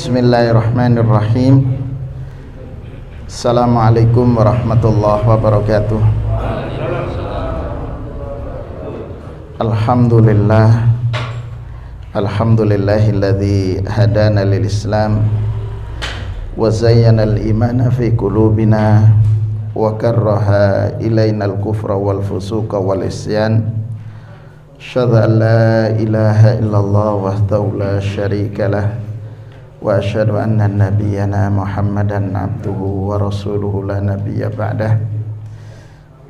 Bismillahirrahmanirrahim. Assalamualaikum warahmatullahi wabarakatuh. Alhamdulillahilladzi hadana lil Islam wa zayyana al imana fi qulubina wa karraha ilaina al kufra wal fusuqa wal isyan. Asyhadu an la ilaha illallah wahdahu la syarikalah wa asyhadu anna nabiyyana Muhammadan abduhu wa rasuluhu la nabiyya ba'dah.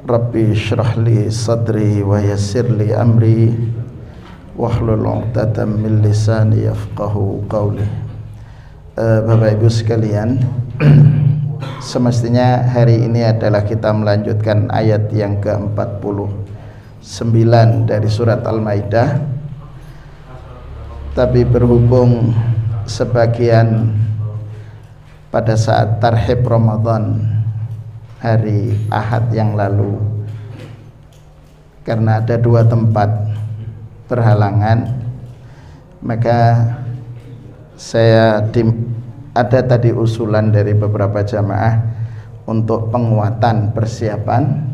Rabbi shrah li sadri wa yassir li amri wahlul 'uqdatam min lisani yafqahu qawli. Bapak Ibu sekalian, semestinya hari ini adalah kita melanjutkan ayat yang ke-49 dari surat Al-Maidah, tapi berhubung sebagian pada saat tarhib Ramadan hari Ahad yang lalu, karena ada dua tempat berhalangan, maka ada tadi usulan dari beberapa jamaah untuk penguatan persiapan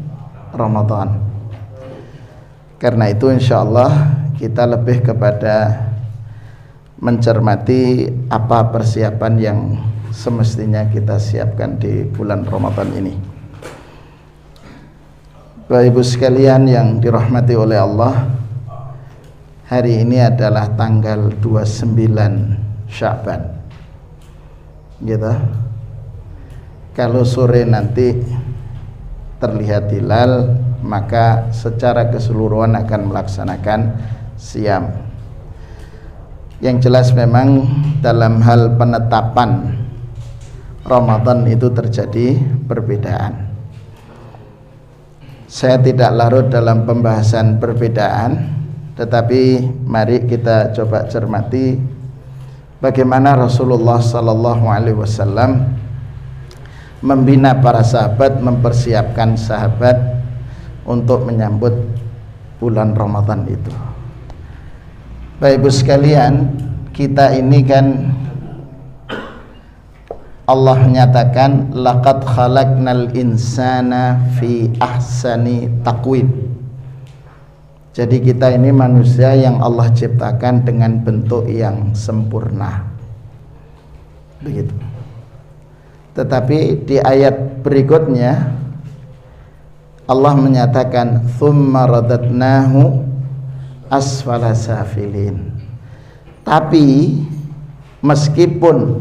Ramadan. Karena itu insyaallah kita lebih kepada mencermati apa persiapan yang semestinya kita siapkan di bulan Ramadan ini. Bapak Ibu sekalian yang dirahmati oleh Allah, hari ini adalah tanggal 29 Sya'ban, gitu. Kalau sore nanti terlihat hilal, maka secara keseluruhan akan melaksanakan siam. Yang jelas memang dalam hal penetapan Ramadan itu terjadi perbedaan. Saya tidak larut dalam pembahasan perbedaan, tetapi mari kita coba cermati bagaimana Rasulullah SAW membina para sahabat, mempersiapkan sahabat untuk menyambut bulan Ramadan itu. Bapak Ibu sekalian, kita ini kan Allah menyatakan laqad khalaqnal insana fi ahsani taqwim. Jadi kita ini manusia yang Allah ciptakan dengan bentuk yang sempurna, begitu. Tetapi di ayat berikutnya Allah menyatakan tsumma radatnahu asfala safilin. Tapi meskipun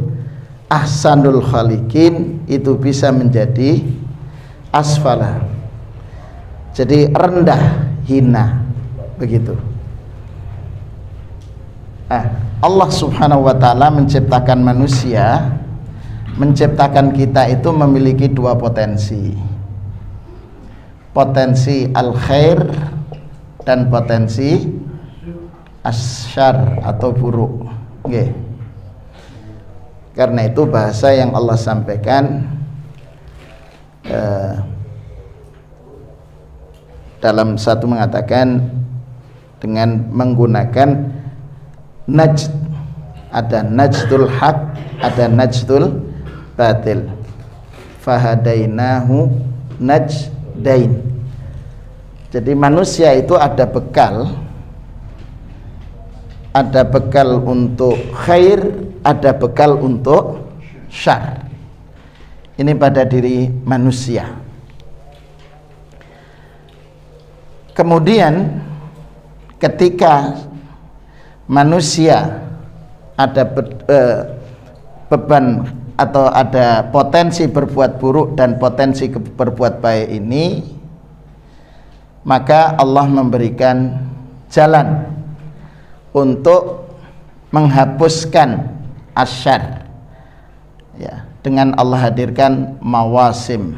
ahsanul khaliqin itu bisa menjadi asfala, jadi rendah, hina, begitu. Allah subhanahu wa ta'ala menciptakan manusia, menciptakan kita itu memiliki dua potensi, potensi al-khair dan potensi asyar atau buruk. Okay. Karena itu bahasa yang Allah sampaikan dalam satu mengatakan dengan menggunakan najd, ada najdul haq, ada najdul batil. Fahadainahu najdain. Jadi manusia itu ada bekal untuk khair, ada bekal untuk syar. Ini pada diri manusia. Kemudian ketika manusia ada beban atau ada potensi berbuat buruk dan potensi berbuat baik ini, maka Allah memberikan jalan untuk menghapuskan asyar, ya, dengan Allah hadirkan mawasim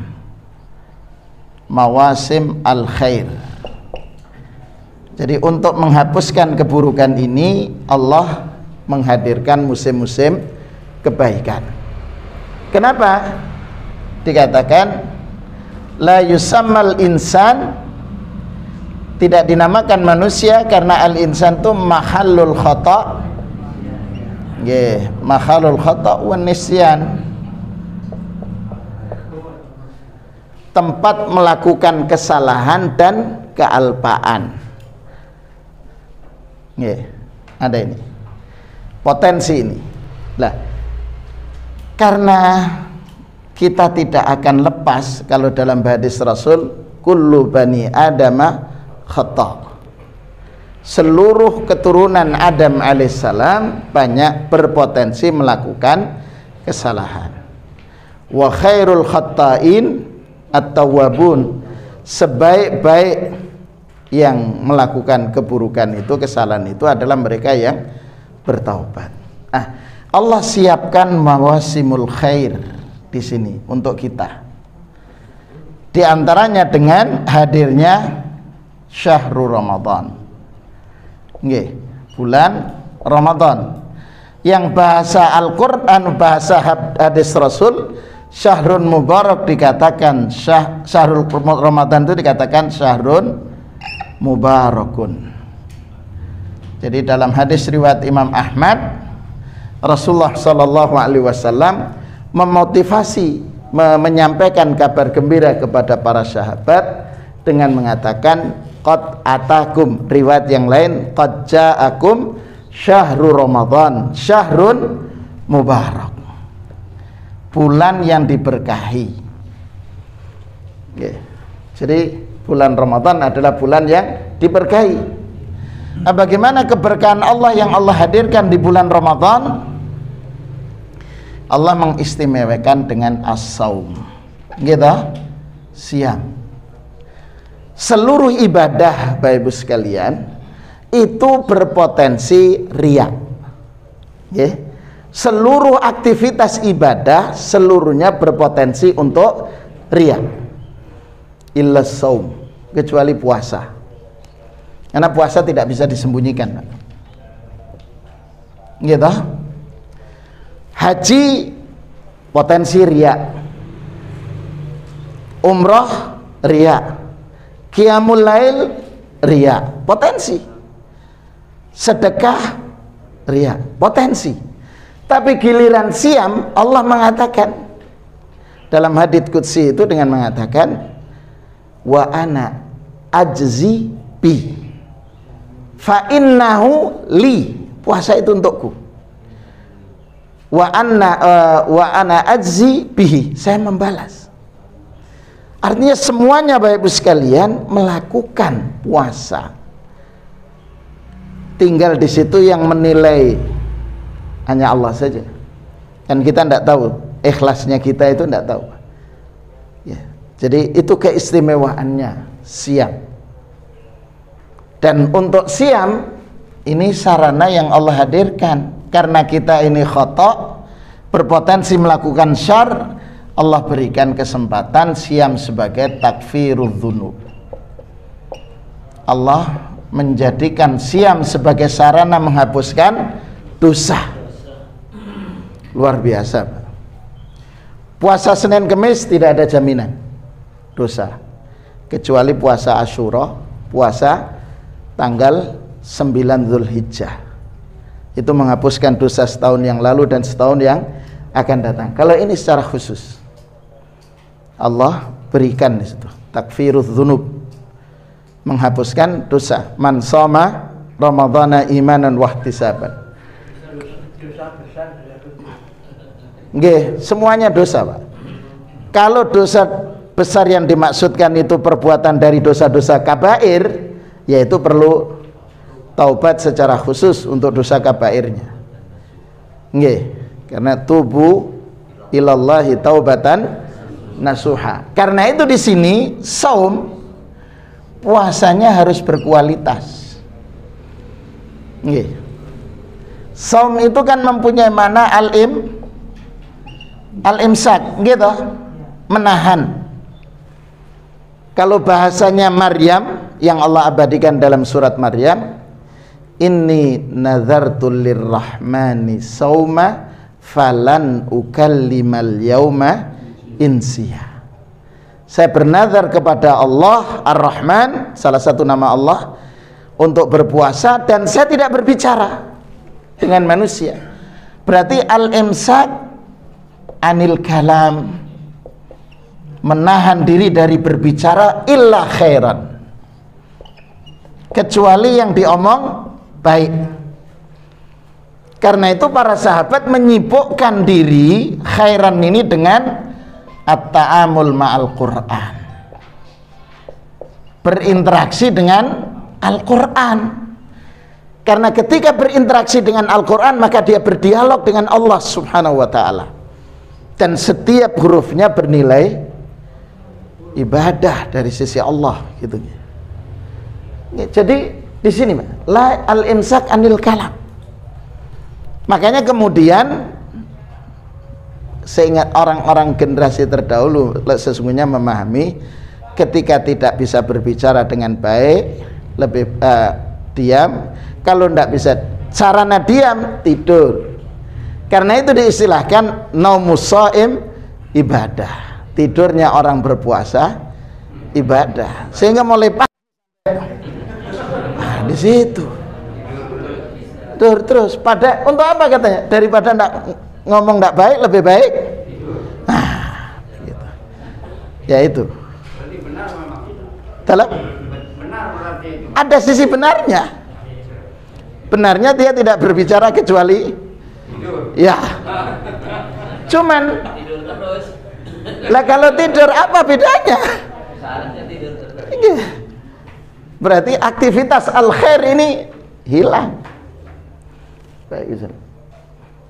al-khair. Jadi untuk menghapuskan keburukan ini Allah menghadirkan musim-musim kebaikan. Kenapa dikatakan la yusammal insan, tidak dinamakan manusia karena al-insan itu mahallul khata', Nggih, mahalul khata' wan nisyan. Tempat melakukan kesalahan dan kealpaan. Nggih, ada ini. Potensi ini. Lah, karena kita tidak akan lepas kalau dalam hadis Rasul, kullu bani adama khata'. Seluruh keturunan Adam alaihissalam banyak berpotensi melakukan kesalahan. Wa khairul khatta'in at-tawwabun. Sebaik-baik yang melakukan keburukan itu, kesalahan itu adalah mereka yang bertaubat. Allah siapkan mawasimul khair di sini untuk kita. Di antaranya dengan hadirnya syahrul Ramadan. Nggih, bulan Ramadan. Yang bahasa Al-Qur'an, bahasa hadis Rasul, syahrun mubarak dikatakan syahrul Ramadan itu dikatakan syahrun mubarakun. Jadi dalam hadis riwayat Imam Ahmad, Rasulullah sallallahu alaihi wasallam memotivasi, menyampaikan kabar gembira kepada para sahabat dengan mengatakan qad atakum, riwayat yang lain qad ja'akum syahrul Ramadan syahrun mubarak, bulan yang diberkahi. Jadi bulan Ramadan adalah bulan yang diberkahi. Nah, bagaimana keberkahan Allah yang Allah hadirkan di bulan Ramadan? Allah mengistimewakan dengan as-saum, gitu, siam. Seluruh ibadah Bapak Ibu sekalian itu berpotensi riya. Seluruh aktivitas ibadah seluruhnya berpotensi untuk riya. Illa saum, kecuali puasa. Karena puasa tidak bisa disembunyikan. Gitu. Haji potensi riya, umroh riya, qiyamul lail riya, potensi, sedekah riya, potensi. Tapi giliran siam, Allah mengatakan dalam hadits qudsi itu dengan mengatakan wa ana ajzi bi fa innahu li, puasa itu untukku. Wa ana ajzi bihi, saya membalas. Artinya semuanya Bapak Ibu sekalian melakukan puasa. Tinggal di situ yang menilai hanya Allah saja. Kan kita tidak tahu, ikhlasnya kita itu tidak tahu. Ya. Jadi itu keistimewaannya siam. Dan untuk siam ini sarana yang Allah hadirkan. Karena kita ini khata', berpotensi melakukan syar, Allah berikan kesempatan siam sebagai takfirudz dzunub. Allah menjadikan siam sebagai sarana menghapuskan dosa. Luar biasa. Puasa Senin Kemis tidak ada jaminan dosa, kecuali puasa Asyura, puasa tanggal 9 Zulhijjah. Itu menghapuskan dosa setahun yang lalu dan setahun yang akan datang. Kalau ini secara khusus Allah berikan di situ takfirudz dzunub, menghapuskan dosa. Man shoma ramadhana imanan wahtisaban. Nggih, semuanya dosa, Pak. Kalau dosa besar yang dimaksudkan itu perbuatan dari dosa-dosa kabair, yaitu perlu taubat secara khusus untuk dosa kabairnya. Nggih, karena tubu ilallahi taubatan nasuha. Karena itu di sini saum puasanya harus berkualitas. Nggih. Saum itu kan mempunyai makna al-imsak, gitu. Menahan. Kalau bahasanya Maryam yang Allah abadikan dalam surat Maryam, inni nazartu lirrahmani sauma falan ukallimal yauma insiya. Saya bernazar kepada Allah Ar-Rahman, salah satu nama Allah, untuk berpuasa dan saya tidak berbicara dengan manusia. Berarti al-imsak anil kalam, menahan diri dari berbicara illa khairan, kecuali yang diomong baik. Karena itu para sahabat menyibukkan diri khairan ini dengan at-ta'amul ma'al Qur'an, berinteraksi dengan Al-Quran. Karena ketika berinteraksi dengan Al-Quran, maka dia berdialog dengan Allah subhanahu wa ta'ala, dan setiap hurufnya bernilai ibadah dari sisi Allah gitu. Jadi di sini la al-imsak anil kalam. Makanya kemudian seingat orang-orang generasi terdahulu sesungguhnya memahami ketika tidak bisa berbicara dengan baik, lebih diam. Kalau tidak bisa sarana diam, tidur. Karena itu diistilahkan naumus shaim ibadah, tidurnya orang berpuasa ibadah. Sehingga mulai di situ terus pada untuk apa katanya, daripada ngomong tidak baik, lebih baik gitu. Ya itu dalam ada sisi benarnya. Benarnya dia tidak berbicara kecuali ya, cuman lah kalau tidur apa bedanya? Berarti aktivitas al-khair ini hilang. Baik,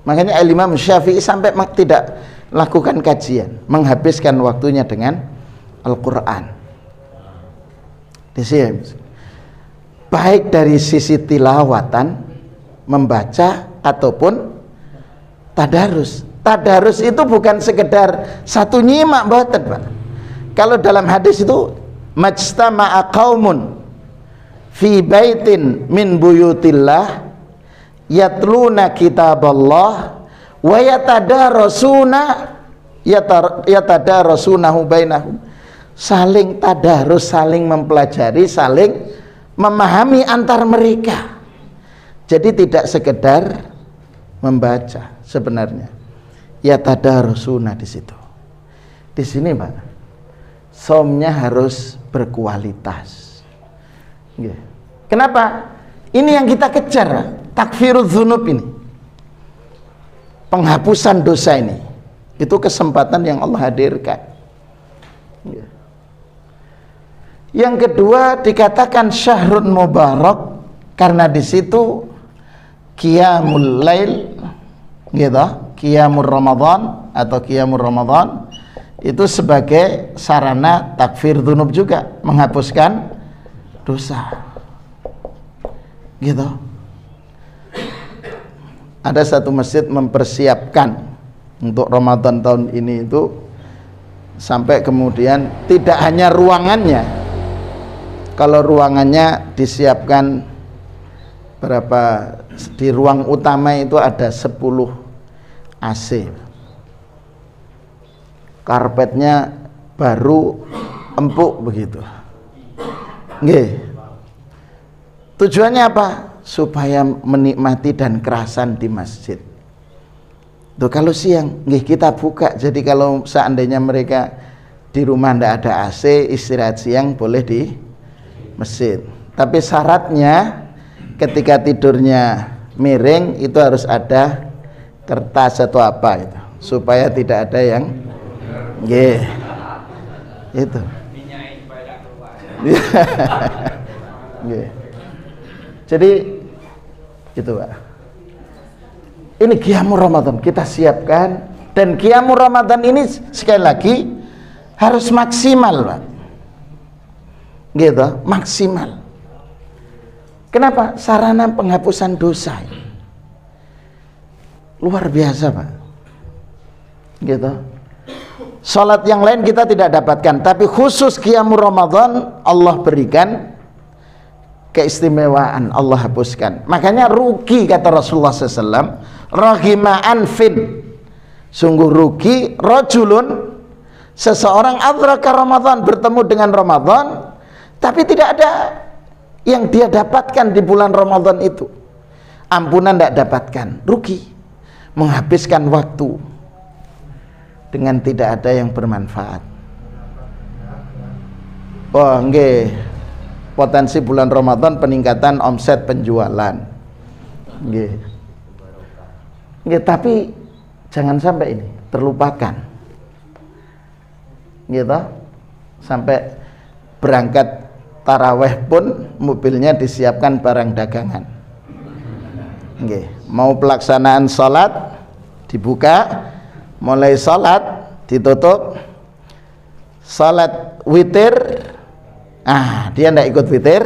makanya Imam Syafi'i sampai tidak lakukan kajian, menghabiskan waktunya dengan Al-Quran. Di sini, baik dari sisi tilawatan, membaca ataupun tadarus. Tadarus itu bukan sekedar satu nyimak, mboten, Pak. Kalau dalam hadis itu majtama'a qaumun fi baitin min buyutillah yatluna kitaballah wa yatadarasunahu bainahum, saling tadarus, saling mempelajari, saling memahami antar mereka. Jadi tidak sekedar membaca sebenarnya, yatadarasuna di situ. Di sini Pak, somnya harus berkualitas. Kenapa? Ini yang kita kejar, takfirudz dzunub ini, penghapusan dosa ini. Itu kesempatan yang Allah hadirkan. Yang kedua dikatakan syahrun mubarak karena di situ qiyamul lail, gitu, qiyamul Ramadan atau qiyamul Ramadan itu sebagai sarana takfir dzunub juga, menghapuskan dosa. Gitu. Ada satu masjid mempersiapkan untuk Ramadan tahun ini itu sampai kemudian tidak hanya ruangannya. Kalau ruangannya disiapkan berapa, di ruang utama itu ada 10 AC. Karpetnya baru empuk begitu. Nggih. Tujuannya apa? Supaya menikmati dan kerasan di masjid. Tuh, kalau siang nggih kita buka. Jadi kalau seandainya mereka di rumah ndak ada AC, istirahat siang boleh di masjid. Tapi syaratnya ketika tidurnya miring itu harus ada kertas atau apa itu, supaya tidak ada yang nggih. Itu. Nggih. Jadi gitu Pak. Ini qiyamul Ramadan kita siapkan, dan qiyamul Ramadan ini sekali lagi harus maksimal Pak. Gitu, maksimal. Kenapa? Sarana penghapusan dosa. Luar biasa Pak. Gitu. Salat yang lain kita tidak dapatkan, tapi khusus qiyamul Ramadan Allah berikan keistimewaan, Allah hapuskan. Makanya rugi kata Rasulullah SAW, rahima anfin, sungguh rugi rajulun, seseorang adraka Ramadan, bertemu dengan Ramadan tapi tidak ada yang dia dapatkan di bulan Ramadan itu, ampunan tidak dapatkan, rugi. menghabiskan waktu dengan tidak ada yang bermanfaat. Oh, nggih. Potensi bulan Ramadan peningkatan omset penjualan. Nggih. Nggih, tapi jangan sampai ini terlupakan. Gitu. Sampai berangkat taraweh pun mobilnya disiapkan barang dagangan. Nggih, mau pelaksanaan salat dibuka, mulai salat ditutup. Salat witir, dia tidak ikut witir,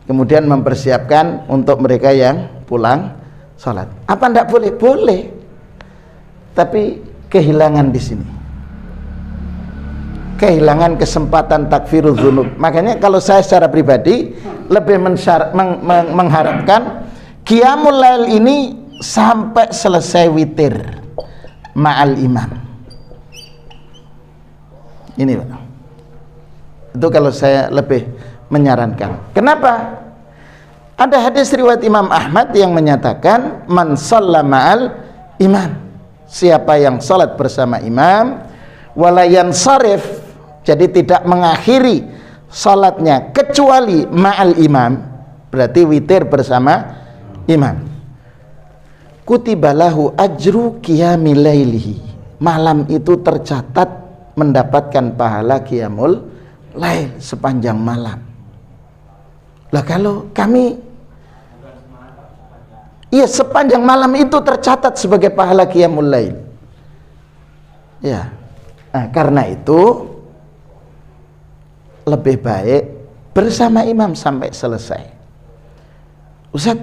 kemudian mempersiapkan untuk mereka yang pulang salat. Apa tidak boleh? Boleh, tapi kehilangan di sini, kehilangan kesempatan takfirul dzunub. Makanya kalau saya secara pribadi lebih mengharapkan qiyamul lail ini sampai selesai witir ma'al imam. Ini Pak, itu kalau saya lebih menyarankan. Kenapa? Ada hadis riwayat Imam Ahmad yang menyatakan man shalla ma'al imam, siapa yang salat bersama imam wala yansarif, jadi tidak mengakhiri salatnya kecuali ma'al imam, berarti witir bersama imam, kutibalahu ajru qiyamil lailihi, malam itu tercatat mendapatkan pahala qiyamul lail sepanjang malam. Lah kalau kami sepanjang malam itu tercatat sebagai pahala qiyamul lail. Ya. Nah, karena itu lebih baik bersama imam sampai selesai. Ustaz,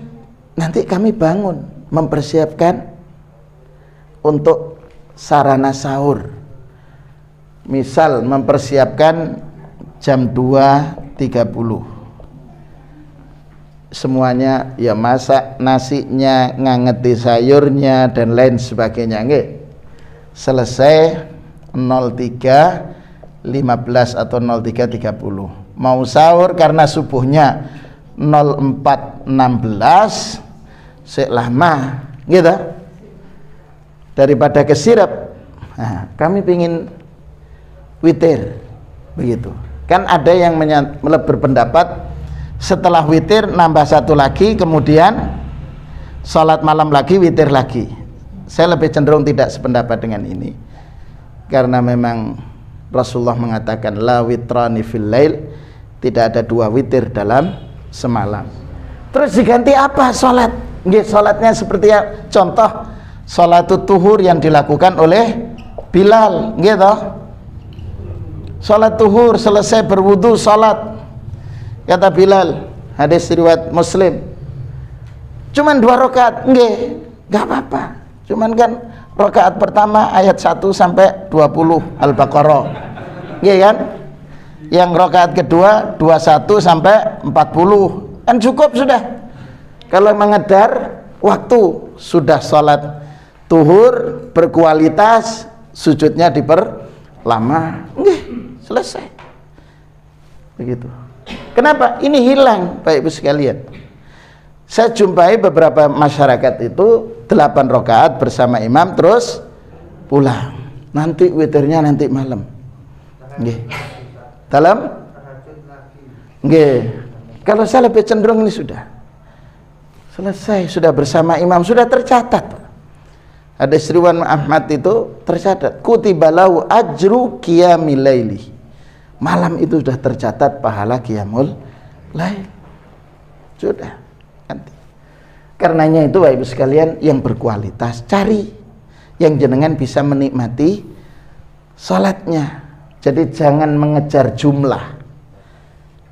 nanti kami bangun mempersiapkan untuk sarana sahur. Misal mempersiapkan jam 2.30, semuanya ya masak nasinya, ngangeti sayurnya dan lain sebagainya, nggih. Selesai 03.15 atau 03.30. Mau sahur karena subuhnya 04.16, sik lama gitu. Daripada kesirap. Nah, kami pingin witir begitu. Kan ada yang berpendapat setelah witir nambah satu lagi, kemudian salat malam lagi, witir lagi. Saya lebih cenderung tidak sependapat dengan ini, karena memang Rasulullah mengatakan la witrani fil lail, tidak ada dua witir dalam semalam. Terus diganti apa salat? Nggih, salatnya seperti contoh salatut tuhur yang dilakukan oleh Bilal, gitu. Salat tuhur selesai berwudu salat, kata Bilal, hadis riwayat Muslim, cuman 2 rakaat, nggih, enggak apa-apa. Cuman kan rakaat pertama ayat 1 sampai 20 Al-Baqarah. Nggih kan? Yang rakaat kedua 21 sampai 40. Kan cukup sudah. Kalau mengejar waktu, sudah salat tuhur berkualitas, sujudnya diperlama. Nggih, selesai. Begitu. Kenapa? Ini hilang, Bapak Ibu sekalian. Saya jumpai beberapa masyarakat itu 8 rakaat bersama imam terus pulang. Nanti witirnya nanti malam. Nggih. Dalam? Nggih. Kalau saya lebih cenderung ini sudah selesai, sudah bersama imam, sudah tercatat. Ada riwayat Ahmad itu tercatat kutibalahu ajru qiyamil laili. Malam itu sudah tercatat pahala qiyamul lail. Sudah. Nanti. Karenanya itu Bapak Ibu sekalian yang berkualitas, cari yang jenengan bisa menikmati salatnya. Jadi jangan mengejar jumlah.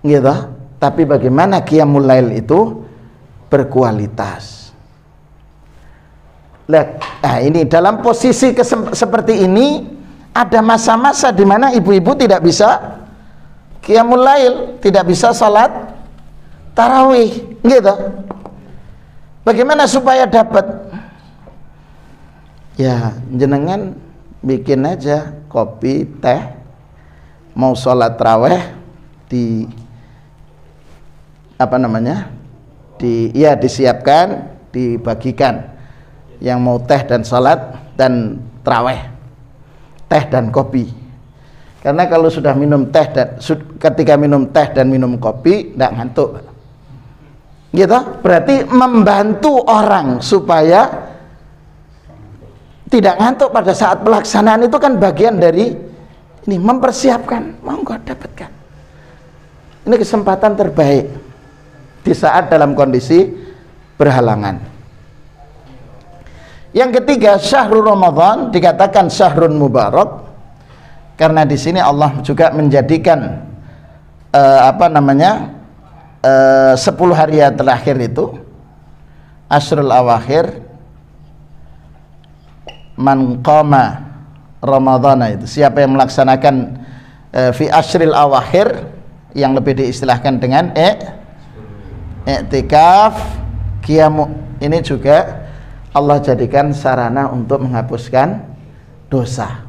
Gitu. Tapi bagaimana qiyamul lail itu berkualitas. Nah, ini dalam posisi seperti ini ada masa-masa di mana ibu-ibu tidak bisa qiyamul lail, tidak bisa salat tarawih, gitu. Bagaimana supaya dapat? Ya, jenengan bikin aja kopi, teh, mau salat tarawih di disiapkan, dibagikan. yang mau teh dan salat dan traweh, teh dan kopi. Karena kalau sudah minum teh dan ketika minum teh dan minum kopi tidak ngantuk, gitu. Berarti membantu orang supaya tidak ngantuk pada saat pelaksanaan itu kan bagian dari ini, mempersiapkan, monggo dapatkan. Ini kesempatan terbaik di saat dalam kondisi berhalangan. Yang ketiga, syahrul Ramadan dikatakan syahrun mubarak karena di sini Allah juga menjadikan 10 hari yang terakhir itu asyrul awakhir, man qama Ramadhana, itu siapa yang melaksanakan fi asyril awakhir, yang lebih diistilahkan dengan i'tikaf qiyamu, ini juga Allah jadikan sarana untuk menghapuskan dosa.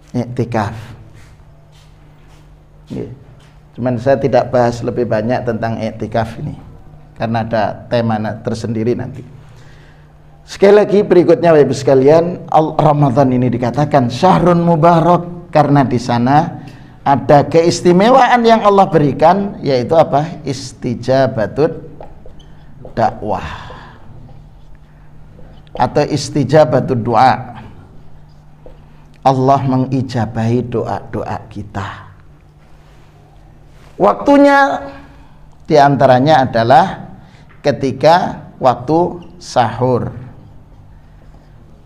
I'tikaf. Cuman saya tidak bahas lebih banyak tentang i'tikaf ini karena ada tema tersendiri nanti. Sekali lagi berikutnya Bapak Ibu sekalian, Ramadan ini dikatakan syahrun mubarak karena di sana ada keistimewaan yang Allah berikan, yaitu apa? Istijabatut dakwah atau istijabatut doa. Allah mengijabahi doa-doa kita. Waktunya diantaranya adalah ketika waktu sahur.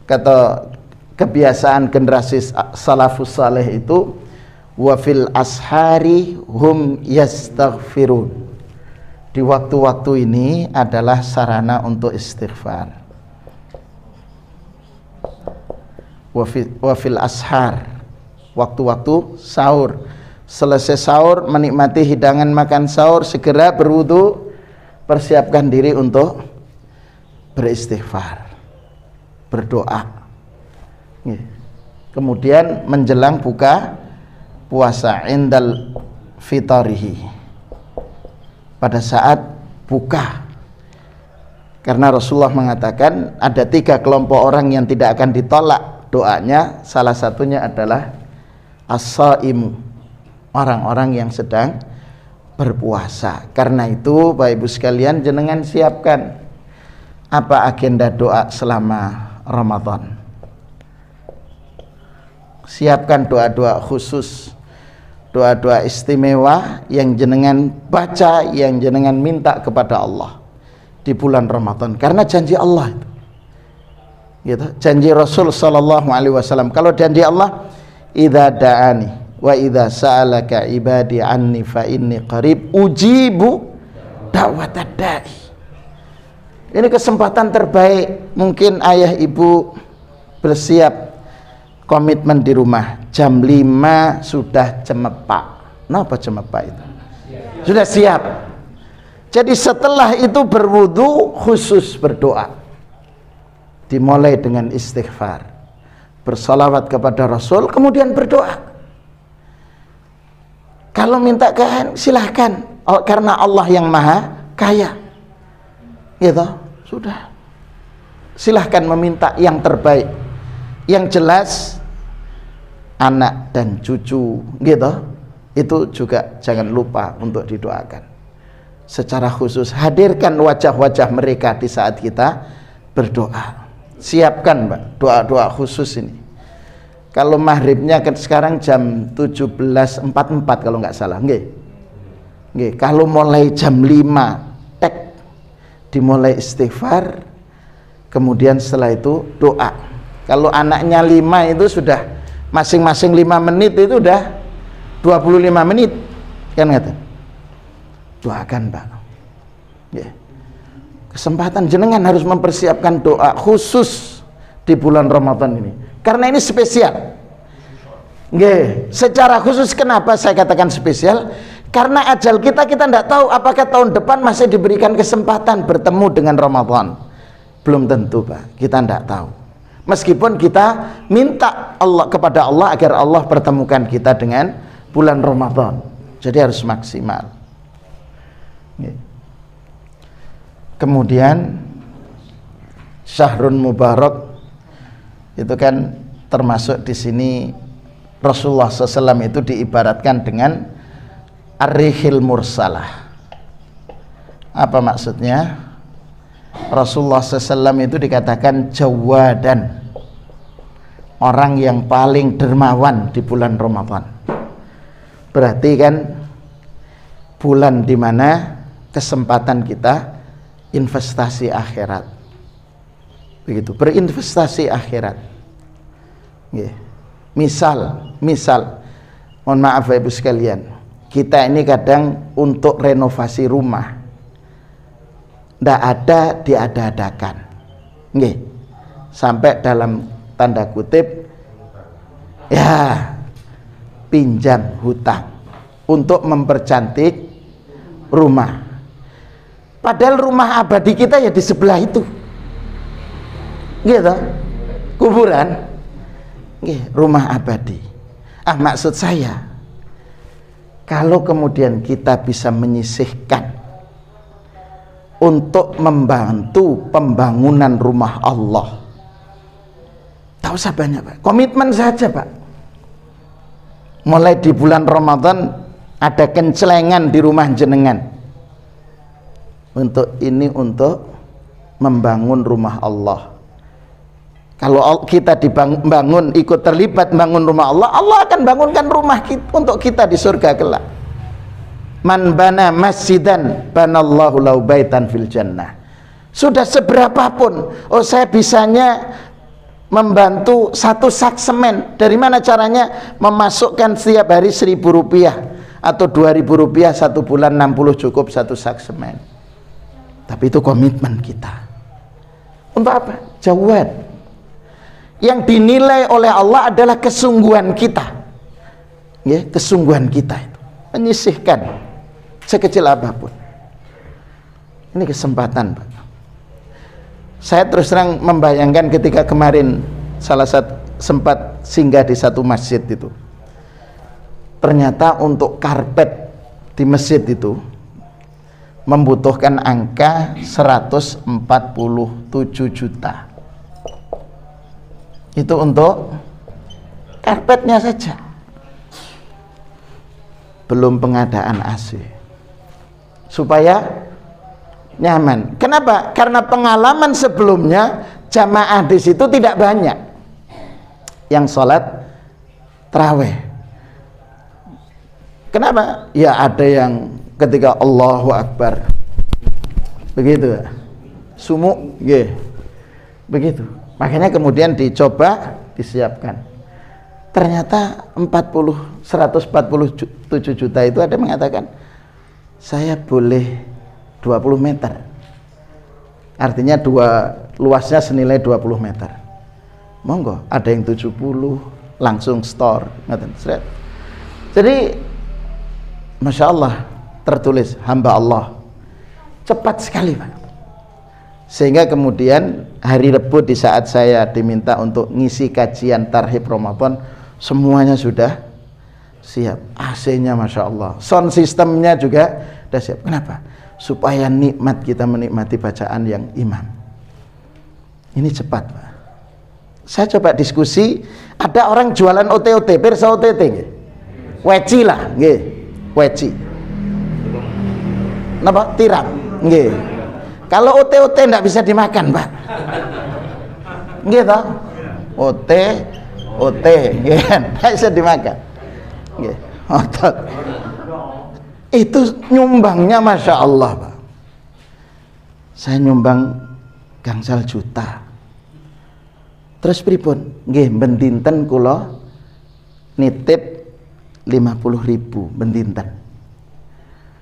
Kata kebiasaan generasi salafus saleh itu, wa fil ashari hum yastaghfirun. Di waktu-waktu ini adalah sarana untuk istighfar. Wa fil ashar, waktu-waktu sahur. Selesai sahur, menikmati hidangan makan sahur, segera berwudu, persiapkan diri untuk beristighfar, berdoa. Kemudian menjelang buka puasa, indal fitarihi, pada saat buka. Karena Rasulullah mengatakan ada 3 kelompok orang yang tidak akan ditolak doanya, salah satunya adalah as-shaimu, orang-orang yang sedang berpuasa. Karena itu Bapak Ibu sekalian, jenengan siapkan apa agenda doa selama Ramadan. Siapkan doa-doa khusus, doa-doa istimewa yang jenengan baca, yang jenengan minta kepada Allah di bulan Ramadan. Karena janji Allah itu, gitu. Janji Rasul sallallahu alaihi wasallam, kalau janji Allah, idza da'ani wa idza sa'alaka ibadi anni fa inni qarib ujibu da'watad da'i. Ini kesempatan terbaik. Mungkin ayah ibu bersiap komitmen di rumah, jam 5 sudah cemepak. Kenapa cemepak itu? Sudah siap. Jadi setelah itu berwudu, khusus berdoa. Dimulai dengan istighfar, bersalawat kepada Rasul, kemudian berdoa. Kalau minta kekayaan silahkan, karena Allah yang maha kaya, gitu. Sudah, silahkan meminta yang terbaik. Yang jelas anak dan cucu, gitu, itu juga jangan lupa untuk didoakan. Secara khusus hadirkan wajah-wajah mereka di saat kita berdoa. Siapkan Mbak doa-doa khusus ini. Kalau maghribnya kan sekarang jam 17.44 kalau nggak salah, nggih. Nggih, kalau mulai jam 5 tek dimulai istighfar, kemudian setelah itu doa. Kalau anaknya 5 itu sudah masing-masing 5 menit, itu udah 25 menit kan, kata. Doakan Pak. Ya. Kesempatan jenengan harus mempersiapkan doa khusus di bulan Ramadan ini, karena ini spesial. Nggih, secara khusus kenapa saya katakan spesial? Karena ajal kita tidak tahu apakah tahun depan masih diberikan kesempatan bertemu dengan Ramadan. Belum tentu Pak, kita tidak tahu. Meskipun kita minta Allah kepada Allah agar Allah pertemukan kita dengan bulan Ramadan. Jadi harus maksimal. Kemudian syahrun mubarak itu kan termasuk di sini Rasulullah SAW itu diibaratkan dengan ar-rihil mursalah. Apa maksudnya? Rasulullah SAW itu dikatakan jawadan, orang yang paling dermawan di bulan Ramadan. Berarti kan bulan dimana kesempatan kita investasi akhirat, begitu, berinvestasi akhirat. Misal, mohon maaf Bapak Ibu sekalian, kita ini kadang untuk renovasi rumah ndak ada diada-adakan, sampai dalam tanda kutip ya pinjam hutang untuk mempercantik rumah. Padahal rumah abadi kita ya di sebelah itu, gitu, kuburan. Rumah abadi. Maksud saya, kalau kemudian kita bisa menyisihkan untuk membantu pembangunan rumah Allah, tak usah banyak Pak, komitmen saja Pak. Mulai di bulan Ramadan ada kencelengan di rumah jenengan untuk membangun rumah Allah. Kalau kita dibangun, ikut terlibat bangun rumah Allah, Allah akan bangunkan rumah kita, untuk kita di surga kelak. Man bana masjidan banallahu lahu baitan fil jannah. Sudah seberapapun, saya bisanya membantu 1 sak semen. Dari mana caranya? Memasukkan setiap hari 1.000 rupiah atau 2.000 rupiah 1 bulan, 60 cukup 1 sak semen. Tapi itu komitmen kita. Untuk apa? Jawad. Yang dinilai oleh Allah adalah kesungguhan kita, kesungguhan kita itu menyisihkan sekecil apapun. Ini kesempatan Pak. Saya terus terang membayangkan ketika kemarin sempat singgah di satu masjid itu, ternyata untuk karpet di masjid itu membutuhkan angka 147 juta. Itu untuk karpetnya saja, belum pengadaan AC supaya nyaman. Kenapa? Karena pengalaman sebelumnya jamaah di situ tidak banyak yang sholat tarawih. Kenapa? Ya ada yang ketika Allahu Akbar begitu, sumuk, begitu. Makanya kemudian dicoba, disiapkan. Ternyata 147 juta itu ada mengatakan, saya boleh 20 meter. Artinya luasnya senilai 20 meter. Monggo, ada yang 70, langsung store. Jadi, Masya Allah, tertulis hamba Allah. Cepat sekali Pak. Sehingga kemudian hari Rebu di saat saya diminta untuk ngisi kajian Tarhib Ramadan, semuanya sudah siap. AC-nya Masya Allah, sound systemnya juga sudah siap. Kenapa? Supaya nikmat kita menikmati bacaan yang imam. Ini cepat Pak. Saya coba diskusi, ada orang jualan OT-OT, pirsa OTT weci lah, weci. Napa? Tiram, Kalau OT-OT enggak bisa dimakan, Pak. Gitu. OT, enggak bisa dimakan. Otot. Itu nyumbangnya Masya Allah, Pak. Saya nyumbang gangsal juta. Terus pripun? Nggih, ben dinten kula nitip 50.000 ben dinten.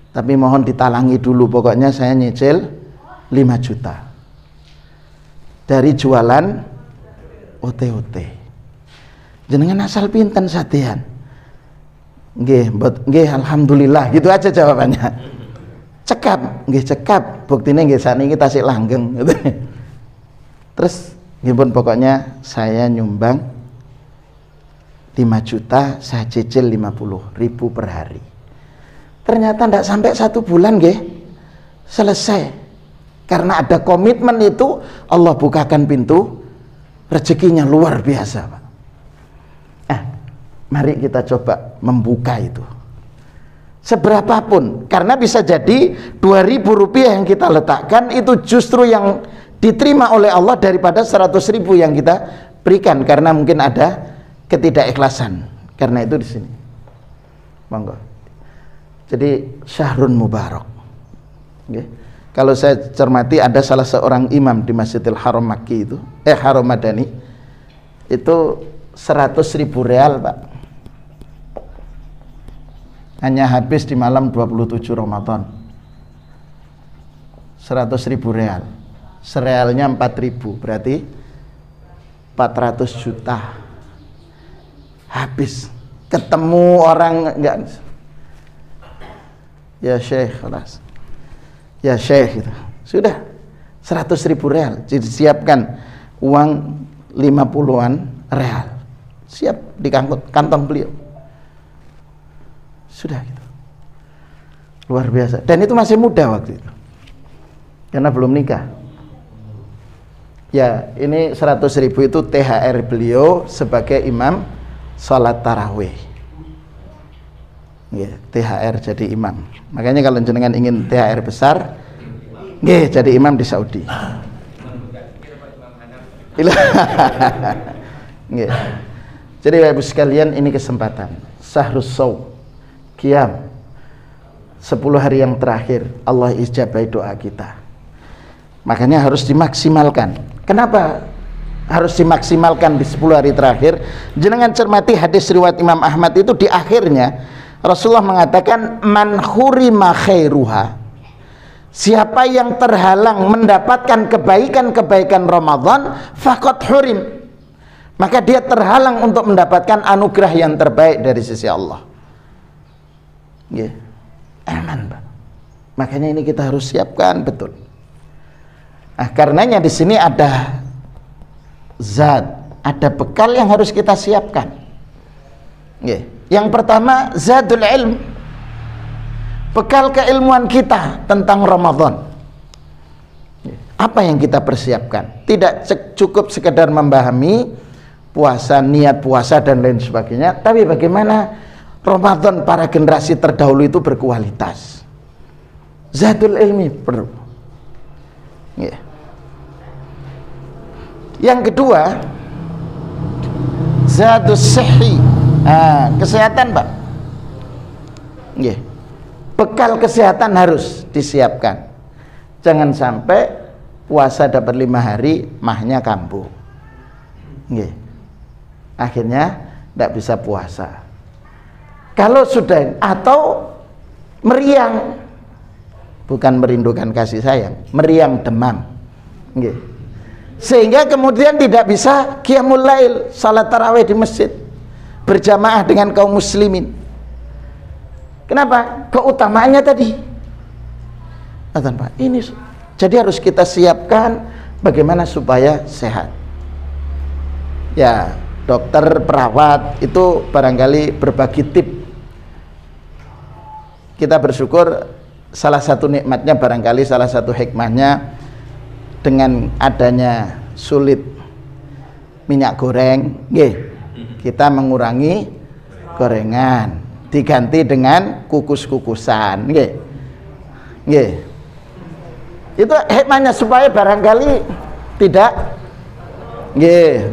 Tapi mohon ditalangi dulu, pokoknya saya nyicil 5 juta dari jualan OT-OT. Jenengan asal pinten sadean? Nggih, alhamdulillah, gitu aja jawabannya. Cekap, nggih cekap, buktine nggih sakniki tasik langgeng gitu. Terus nggih pun pokoknya saya nyumbang 5 juta, saya cicil 50.000 per hari. Ternyata ndak sampai 1 bulan nggih selesai. Karena ada komitmen itu, Allah bukakan pintu rezekinya luar biasa, Pak. Mari kita coba membuka itu. Seberapapun, karena bisa jadi 2.000 rupiah yang kita letakkan itu justru yang diterima oleh Allah daripada 100.000 yang kita berikan, karena mungkin ada ketidakikhlasan. Karena itu di sini. Monggo. Jadi syahrun mubarak. Okay. Kalau saya cermati ada salah seorang imam di Masjidil Haram Makki itu, Haram Madani, itu 100.000 real, Pak. Hanya habis di malam 27 Ramadan. 100.000 real. Serealnya 4.000, berarti 400 juta. Habis. Ketemu orang enggak. Ya Syekh, kelas. Ya Syekh gitu. Sudah 100.000 real. Jadi siapkan uang 50-an real. Siap di kantong beliau. Sudah gitu. Luar biasa. Dan itu masih muda waktu itu. Karena belum nikah. Ya, ini 100.000 itu THR beliau sebagai imam salat tarawih. Ya, THR jadi imam. Makanya kalau jenengan ingin THR besar, jadi imam di Saudi. Jadi Bapak Ibu sekalian, ini kesempatan. Syahrus Shaum, Qiyam 10 hari yang terakhir, Allah ijabahi doa kita. Makanya harus dimaksimalkan. Kenapa harus dimaksimalkan di 10 hari terakhir? Jenengan cermati hadis riwayat Imam Ahmad itu, di akhirnya Rasulullah mengatakan, man hurima khairuha, siapa yang terhalang mendapatkan kebaikan-kebaikan Ramadan, faqad hurim, maka dia terhalang untuk mendapatkan anugerah yang terbaik dari sisi Allah. Aman, Pak. Makanya ini kita harus siapkan betul. Nah, karenanya di sini ada zat, ada bekal yang harus kita siapkan. Yang pertama, zadul ilm, bekal keilmuan kita tentang Ramadan. Apa yang kita persiapkan? Tidak cukup sekedar memahami puasa, niat puasa dan lain sebagainya, tapi bagaimana Ramadan para generasi terdahulu itu berkualitas. Zadul ilmi perlu. Yang kedua, zadus sihhi, kesehatan, Pak. Bekal kesehatan harus disiapkan. Jangan sampai puasa dapat 5 hari, mahnya kambuh. Akhirnya tidak bisa puasa. Kalau sudah, atau meriang, bukan merindukan kasih sayang, meriang demam, sehingga kemudian tidak bisa qiyamul lail, salat tarawih di masjid berjamaah dengan kaum muslimin. Kenapa? Keutamaannya tadi. Pak, ini jadi harus kita siapkan bagaimana supaya sehat. Ya, dokter, perawat itu barangkali berbagi tip. Kita bersyukur salah satu nikmatnya, barangkali salah satu hikmahnya, dengan adanya sulit minyak goreng, kita mengurangi gorengan, diganti dengan kukus-kukusan, itu hikmahnya supaya barangkali tidak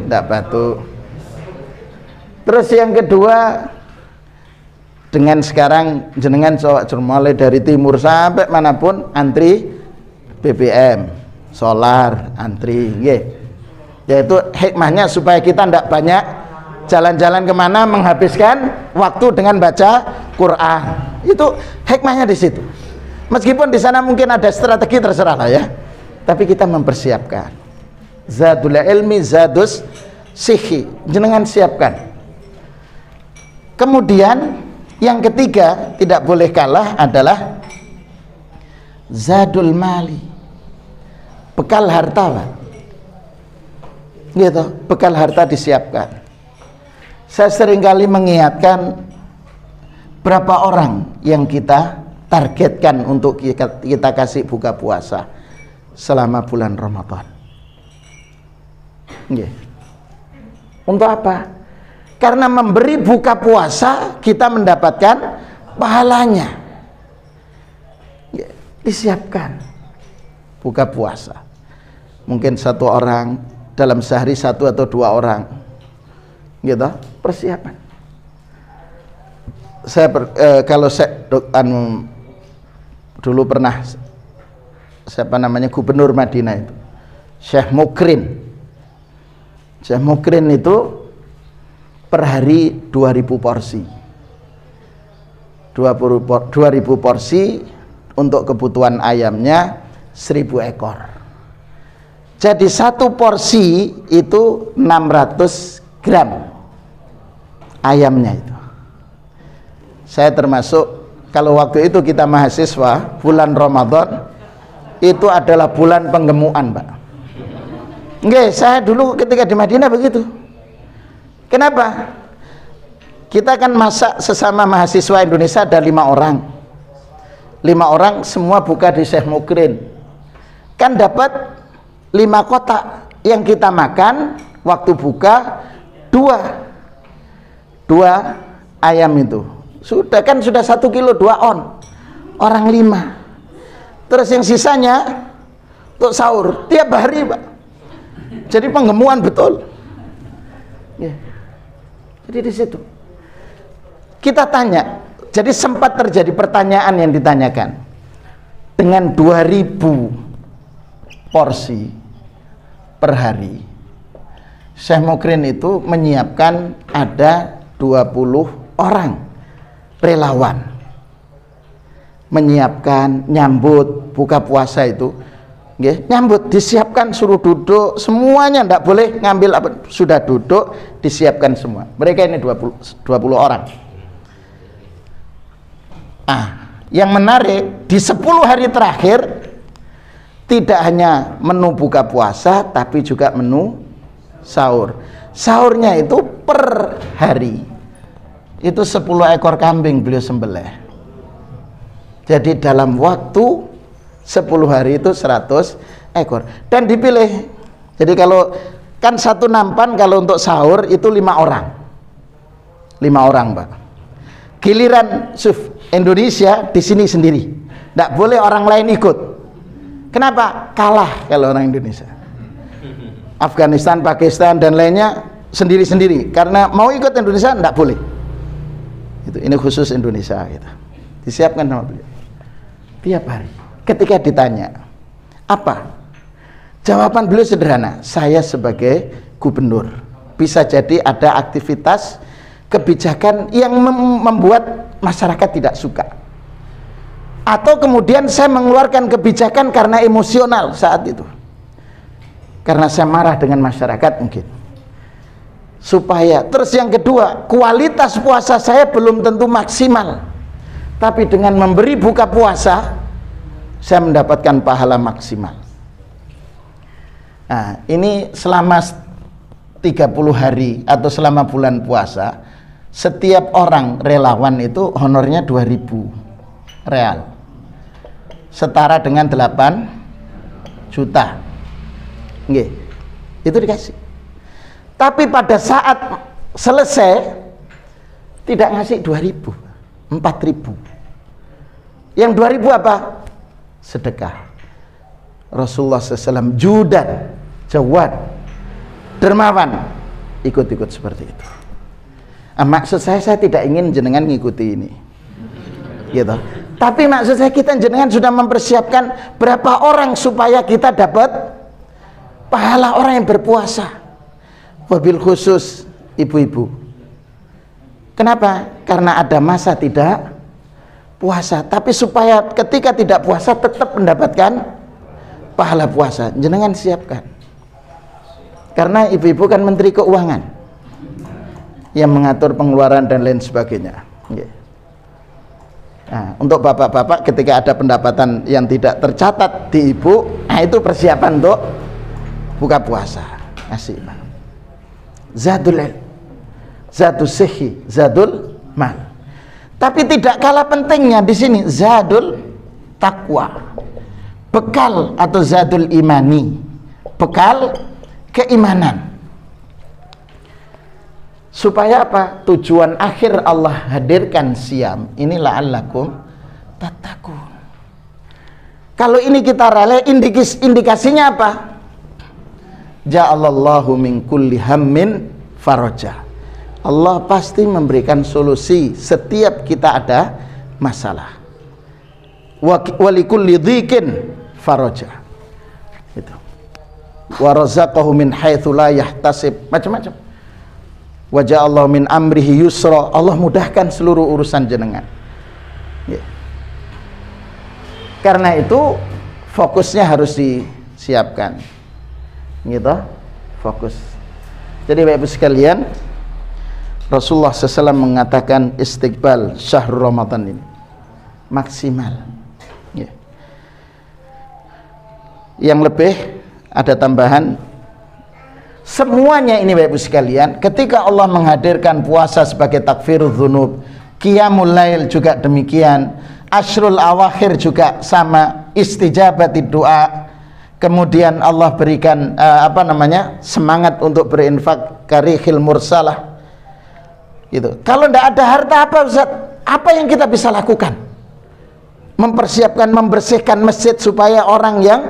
batuk. Terus yang kedua, dengan sekarang jenengan mulai dari timur sampai manapun antri BBM, solar, antri, yaitu hikmahnya supaya kita tidak banyak jalan-jalan kemana menghabiskan waktu dengan baca Quran. Itu hikmahnya di situ. Meskipun di sana mungkin ada strategi, terserah lah ya, tapi kita mempersiapkan. Zadul ilmi, zadus sihhi, jenengan siapkan. Kemudian yang ketiga, tidak boleh kalah adalah zadul mali, bekal harta, Pak. Bekal harta disiapkan. Saya seringkali mengingatkan, berapa orang yang kita targetkan untuk kita kasih buka puasa. selama bulan Ramadan. Nggih. Untuk apa? Karena memberi buka puasa kita mendapatkan pahalanya. Nggih, disiapkan buka puasa. Mungkin satu orang dalam sehari, satu atau dua orang, gitu, persiapan. Saya kalau saya dulu pernah siapa namanya gubernur Madinah itu, Syekh Mukrin. Syekh Mukrin itu per hari 2000 porsi. 2000 porsi untuk kebutuhan ayamnya 1000 ekor. Jadi satu porsi itu 600 gram ayamnya itu. Saya termasuk, kalau waktu itu kita mahasiswa, bulan Ramadan itu adalah bulan penggemukan, Pak. Nggih, saya dulu ketika di Madinah begitu. Kenapa? Kita kan masak sesama mahasiswa Indonesia ada 5 orang. 5 orang semua buka di Syekh Mukrin. Kan dapat 5 kotak yang kita makan waktu buka 2 ayam itu sudah 1 kilo 2 on orang 5, terus yang sisanya untuk sahur tiap hari, Pak. Jadi penggemuan betul ya. Jadi di situ kita tanya, jadi sempat terjadi pertanyaan yang ditanyakan, dengan 2000 porsi per hari, Syekh Mukrin itu menyiapkan ada 20 orang relawan menyiapkan, nyambut buka puasa itu. Nyambut, disiapkan, suruh duduk semuanya, tidak boleh ngambil apa, sudah duduk disiapkan semua. Mereka ini 20 orang. Yang menarik di 10 hari terakhir tidak hanya menu buka puasa, tapi juga menu sahur. Sahurnya itu per hari itu 10 ekor kambing beliau sembelih. Jadi dalam waktu 10 hari itu 100 ekor. Dan dipilih. Jadi kalau kan satu nampan kalau untuk sahur itu 5 orang. 5 orang, Pak. Giliran Indonesia di sini sendiri. Tidak boleh orang lain ikut. Kenapa? Kalah kalau orang Indonesia. Afghanistan, Pakistan dan lainnya sendiri-sendiri. Karena mau ikut Indonesia tidak boleh. Ini khusus Indonesia gitu. Disiapkan sama beliau. Tiap hari. Ketika ditanya, apa? Jawaban beliau sederhana. Saya sebagai gubernur bisa jadi ada aktivitas kebijakan yang membuat masyarakat tidak suka. Atau kemudian saya mengeluarkan kebijakan karena emosional saat itu, karena saya marah dengan masyarakat mungkin. Supaya, terus yang kedua, kualitas puasa saya belum tentu maksimal, tapi dengan memberi buka puasa saya mendapatkan pahala maksimal. Nah, ini selama 30 hari atau selama bulan puasa, setiap orang relawan itu honornya 2000 real, setara dengan 8 juta. Nggih, itu dikasih. Tapi pada saat selesai tidak ngasih 2000, 4000. Yang 2000 apa? Sedekah. Rasulullah SAW judan, jawad, dermawan, ikut-ikut seperti itu. Maksud saya tidak ingin jenengan ngikuti ini, gitu. Tapi maksud saya kita jenengan sudah mempersiapkan berapa orang supaya kita dapat pahala orang yang berpuasa. Wabil khusus ibu-ibu. Kenapa? Karena ada masa tidak puasa, tapi supaya ketika tidak puasa tetap mendapatkan pahala puasa, jenengan siapkan. Karena ibu-ibu kan menteri keuangan yang mengatur pengeluaran dan lain sebagainya. Nah, untuk bapak-bapak ketika ada pendapatan yang tidak tercatat di ibu, nah itu persiapan untuk buka puasa. Asik, Pak. Zadul ilm, zadul sihi, zadul mal. Tapi tidak kalah pentingnya di sini zadul takwa, bekal atau zadul imani, bekal keimanan. Supaya apa? Tujuan akhir Allah hadirkan siam ini la'allakum tattaqun. Kalau ini kita rela, indikasinya apa? Ja'alallahu min kulli hammin faraja. Allah pasti memberikan solusi setiap kita ada masalah. Wa likulli dhikin faraja. Itu. Wa razaqahu min haitsu la yahtasib, macam-macam. Wa ja'allahu min amrihi yusra. Allah mudahkan seluruh urusan jenengan. Ya. Karena itu fokusnya harus disiapkan. Gitu, fokus. Jadi Bapak Ibu sekalian, Rasulullah SAW mengatakan istiqbal syahrul Ramadan ini maksimal. Ya. Yang lebih ada tambahan, semuanya ini Bapak Ibu sekalian, ketika Allah menghadirkan puasa sebagai takfirudz dzunub, qiyamul lail juga demikian, asyrul awakhir juga sama, istijabatid doa. Kemudian Allah berikan semangat untuk berinfak, karihil mursalah. Itu. Kalau tidak ada harta apa Ustaz? Apa yang kita bisa lakukan? Mempersiapkan, membersihkan masjid supaya orang yang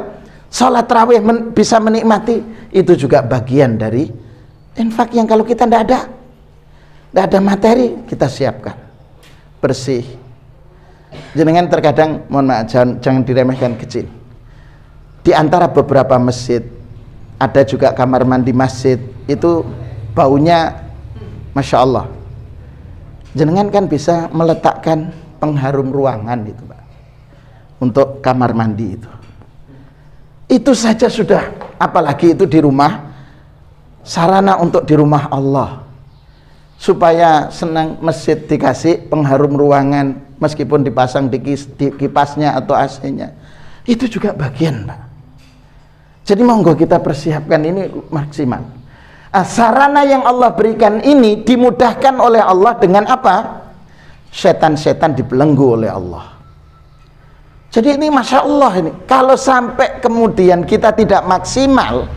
sholat tarawih bisa menikmati. Itu juga bagian dari infak yang kalau kita tidak ada materi, kita siapkan. Bersih. Jenengan terkadang, mohon maaf, jangan diremehkan kecil. Di antara beberapa masjid, ada juga kamar mandi masjid, itu baunya Masya Allah. Jenengan kan bisa meletakkan pengharum ruangan itu Pak, untuk kamar mandi itu saja sudah, apalagi itu di rumah, sarana untuk di rumah Allah, supaya senang masjid dikasih pengharum ruangan, meskipun dipasang di kipasnya atau AC-nya, itu juga bagian Pak. Jadi monggo kita persiapkan ini maksimal. Sarana yang Allah berikan ini dimudahkan oleh Allah dengan apa? Setan-setan dibelenggu oleh Allah. Jadi ini Masya Allah ini. Kalau sampai kemudian kita tidak maksimal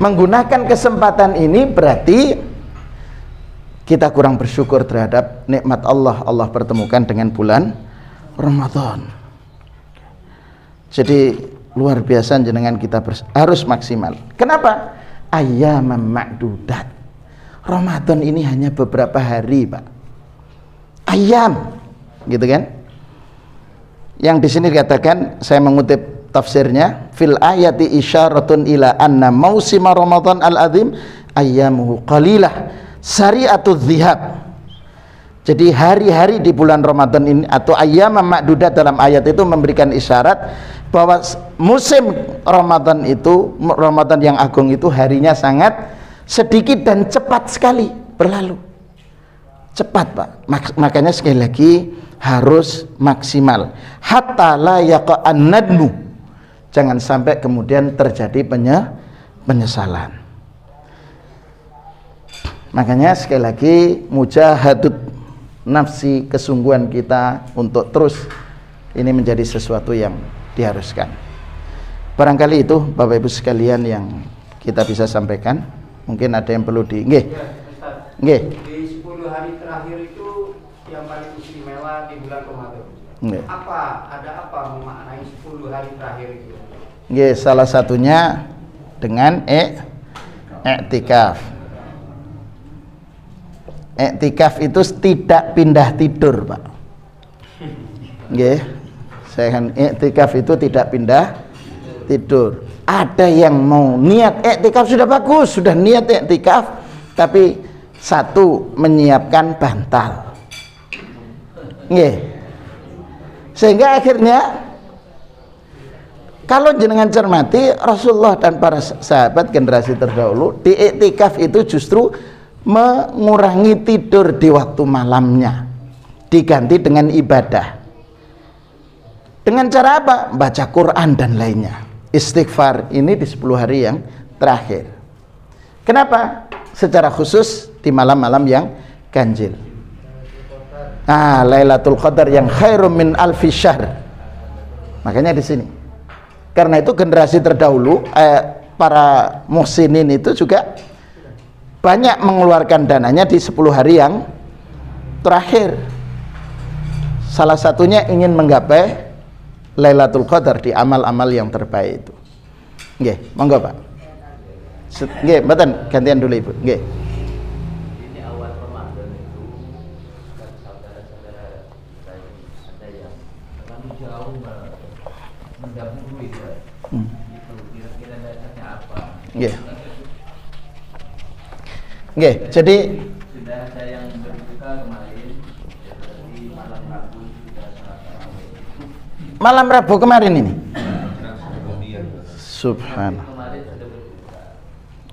menggunakan kesempatan ini, berarti kita kurang bersyukur terhadap nikmat Allah. Allah pertemukan dengan bulan Ramadan. Jadi luar biasa jenengan kita harus maksimal. Kenapa? Ayyaman ma'dudat. Ramadan ini hanya beberapa hari, Pak. Ayam, gitu kan? Yang di sini dikatakan, saya mengutip tafsirnya, fil ayati isyaratun ila anna mausima Ramadan al-azim ayyamuhu qalilah sari'atudz dzihab. Jadi hari-hari di bulan Ramadan ini atau ayyaman ma'dudat dalam ayat itu memberikan isyarat bahwa musim Ramadan itu, Ramadan yang agung itu harinya sangat sedikit dan cepat sekali berlalu. Cepat Pak. Makanya sekali lagi harus maksimal. Hatta la yaqa'an nadmu. Jangan sampai kemudian terjadi penyesalan. Makanya sekali lagi mujahadut nafsi, kesungguhan kita untuk terus ini menjadi sesuatu yang diharuskan. Barangkali itu Bapak Ibu sekalian yang kita bisa sampaikan. Mungkin ada yang perlu nggih. Nggih. Di 10 hari terakhir itu yang paling istimewa di bulan Ramadan. Nggih. Ada apa memaknai 10 hari terakhir itu? Nggih, salah satunya dengan i'tikaf. I'tikaf itu tidak pindah tidur, Pak. Nggih. Saya kan i'tikaf itu tidak pindah tidur. Ada yang mau niat i'tikaf sudah bagus, sudah niat i'tikaf, tapi satu menyiapkan bantal. Nggih. Sehingga akhirnya kalau jenengan cermati Rasulullah dan para sahabat generasi terdahulu di i'tikaf itu justru mengurangi tidur di waktu malamnya, diganti dengan ibadah. Dengan cara apa? Baca Quran dan lainnya. Istighfar ini di 10 hari yang terakhir. Kenapa? Secara khusus di malam-malam yang ganjil. Lailatul Qadar yang khairum min alfi syahr. Makanya di sini Karena itu generasi terdahulu para muhsinin itu juga banyak mengeluarkan dananya di 10 hari yang terakhir. Salah satunya ingin menggapai Lailatul Qadar di amal-amal yang terbaik itu. Nggih, monggo Pak. Nggih, mboten gantian dulu Ibu. Nggih. Ini awal Ramadan itu saudara-saudara saya ada yang terlalu jauh mendahului ya. Itu kira-kira dasarnya apa? Nggih. Nggih, jadi sudah ada yang berbuka kemarin seperti malam Rabu sudah salat tarawih. malam Rabu kemarin ini. Subhanallah. Kemarin sudah berbuka.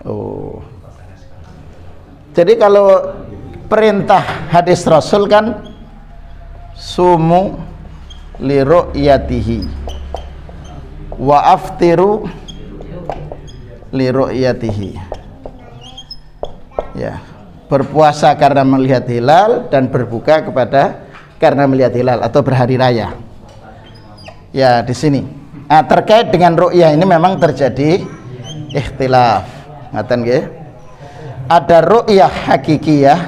Oh. Jadi kalau perintah hadis Rasul kan sumu li ru'yatihi wa aftiru li ru'yatihi. Ya, berpuasa karena melihat hilal dan berbuka karena melihat hilal atau berhari raya. Ya, di sini. Nah, terkait dengan ru'yah ini memang terjadi ikhtilaf. Ngaten nggih? Ada ru'yah hakikiyah.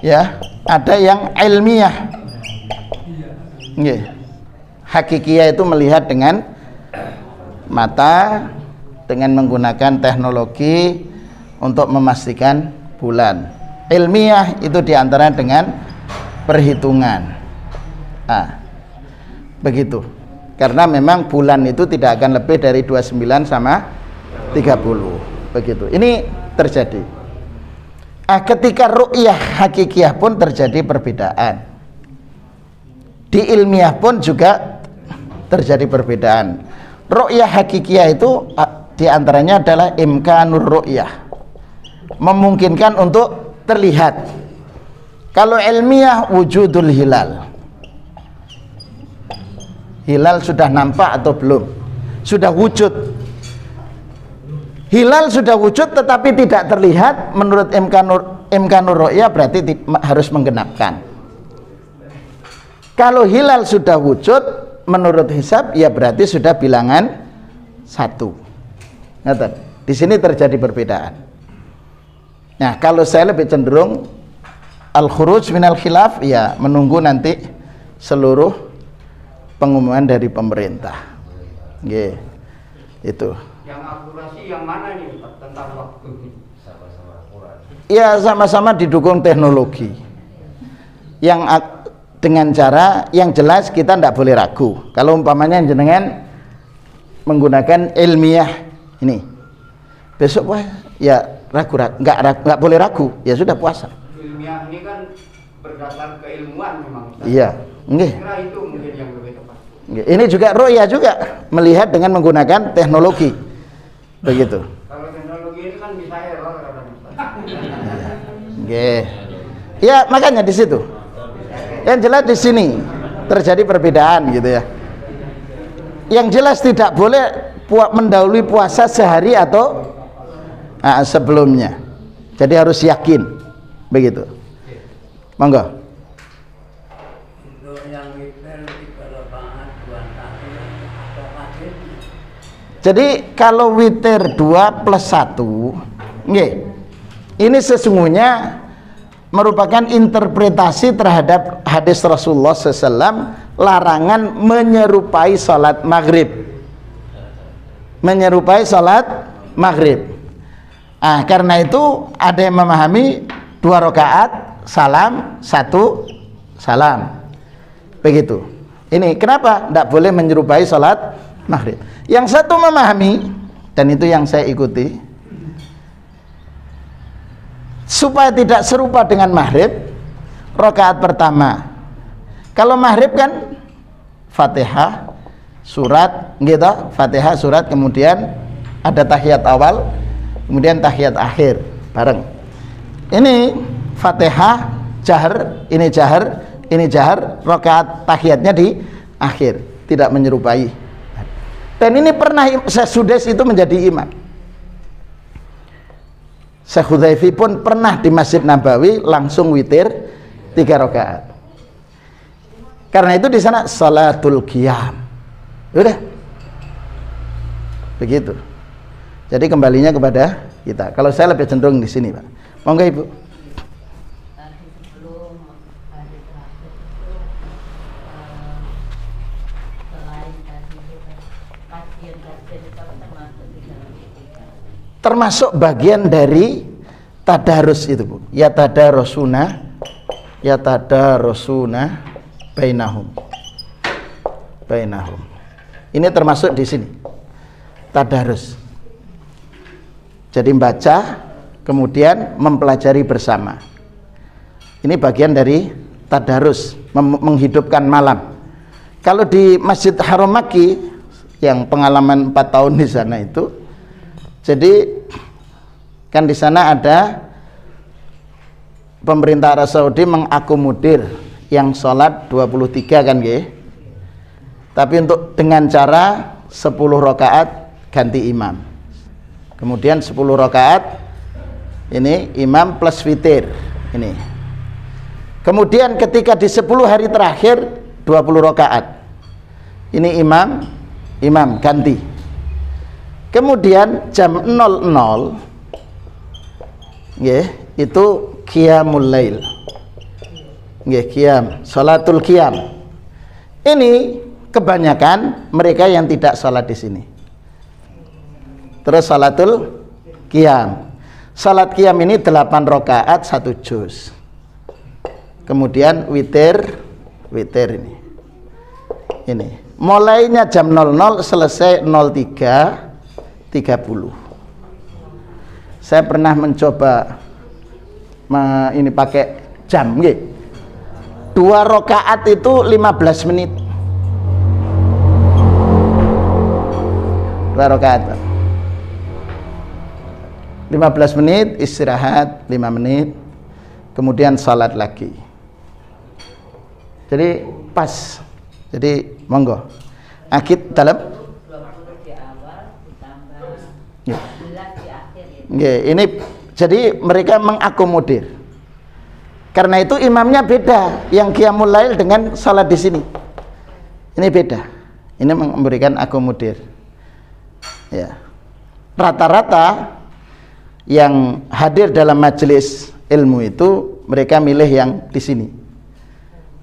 Ya, ada yang ilmiah. Nggih. Hakikiyah itu melihat dengan mata dengan menggunakan teknologi untuk memastikan bulan. Ilmiah itu diantara dengan perhitungan. Begitu. Karena memang bulan itu tidak akan lebih dari 29 sama 30. Begitu. Ini terjadi. Ketika ru'yah hakikiyah pun terjadi perbedaan. Di ilmiah pun juga terjadi perbedaan. Ru'yah hakikiyah itu diantaranya adalah imkanur ru'yah, memungkinkan untuk terlihat. Kalau ilmiah wujudul hilal, hilal sudah nampak atau belum, sudah wujud, hilal sudah wujud tetapi tidak terlihat, menurut imkanur ru'yah berarti harus menggenapkan. Kalau hilal sudah wujud menurut hisab ya berarti sudah bilangan 1. Di sini terjadi perbedaan. Nah, kalau saya lebih cenderung al-khuruj minal khilaf, ya menunggu nanti seluruh pengumuman dari pemerintah. Nggih. Itu. Yang akurasi yang mana nih Pak, tentang waktu? Sama-sama Quran. Ya, sama-sama didukung teknologi. Yang dengan cara yang jelas kita tidak boleh ragu. Kalau umpamanya jenengan menggunakan ilmiah ini, besok wah ya ragu-ragu, nggak boleh ragu, ya sudah puasa. Ilmiah ini kan berdasar keilmuan memang. Iya, nggih. Kira itu mungkin yang lebih tepat. Ini juga ru'yah juga, melihat dengan menggunakan teknologi. Begitu. Kalau teknologi ini kan bisa error kadang-kadang. Nggih. Ya, makanya di situ. Yang jelas di sini terjadi perbedaan gitu ya. Yang jelas tidak boleh mendahului puasa sehari atau sebelumnya. Jadi harus yakin. Begitu. Monggo. Untuk yang witir 3 rakaat 2 tahun atau maghrib. Jadi kalau witir 2 plus 1, nggih. Ini sesungguhnya merupakan interpretasi terhadap hadis Rasulullah SAW, larangan menyerupai salat maghrib. Menyerupai salat maghrib. Karena itu ada yang memahami 2 rakaat salam, 1 salam. Begitu. Ini kenapa tidak boleh menyerupai salat maghrib? Yang satu memahami, dan itu yang saya ikuti, supaya tidak serupa dengan maghrib, rakaat pertama. Kalau maghrib kan Fatihah, surat, gitu, Fatihah, surat, kemudian ada tahiyat awal, kemudian tahiyat akhir, bareng. Ini Fatihah jahar, ini jahar, rakaat tahiyatnya di akhir, tidak menyerupai. Dan ini pernah Syekh Sudais itu menjadi imam. Syekh Hudzaifah pun pernah di Masjid Nabawi langsung witir 3 rakaat. Karena itu di sana salatul qiyam. Udah. Begitu. Jadi kembalinya kepada kita. Kalau saya lebih cenderung di sini, Pak. Monggo Ibu. Tadi sebelum hari terakhir itu selain tadi kajian-kajian itu termasuk di dalam itu. Termasuk bagian dari tadarus itu, Bu. Ya tadarusuna bainahum. Ini termasuk di sini. Tadarus. Jadi membaca, kemudian mempelajari bersama. Ini bagian dari tadarus, menghidupkan malam. Kalau di Masjid Haram Makki yang pengalaman 4 tahun di sana itu, jadi kan di sana ada pemerintah Arab Saudi mengakomodir yang sholat 23 kan nggih. Tapi untuk dengan cara 10 rakaat ganti imam. Kemudian 10 rakaat ini imam plus witir ini. Kemudian ketika di 10 hari terakhir 20 rakaat. Ini imam ganti. Kemudian jam 00 nggih, itu qiyamul lail. Nggih, qiyam, salatul qiyam. Ini kebanyakan mereka yang tidak salat di sini. Terus salatul qiyam. Salat qiyam ini 8 rakaat 1 juz. Kemudian witir ini. Ini. Mulainya jam 00 selesai 03.30. Saya pernah mencoba ini pakai jam nggih. 2 rakaat itu 15 menit. 2 rakaat. 15 menit istirahat 5 menit, kemudian salat lagi. Jadi pas. Jadi monggo. Akid dalam 20 di awal ditambah 11 di akhir ya. Nggih, ini jadi mereka mengakomodir. Karena itu imamnya beda, yang qiyamul lail dengan salat di sini. Ini beda. Ini memberikan akomodir. Ya. Rata-rata yang hadir dalam majelis ilmu itu mereka milih yang di sini.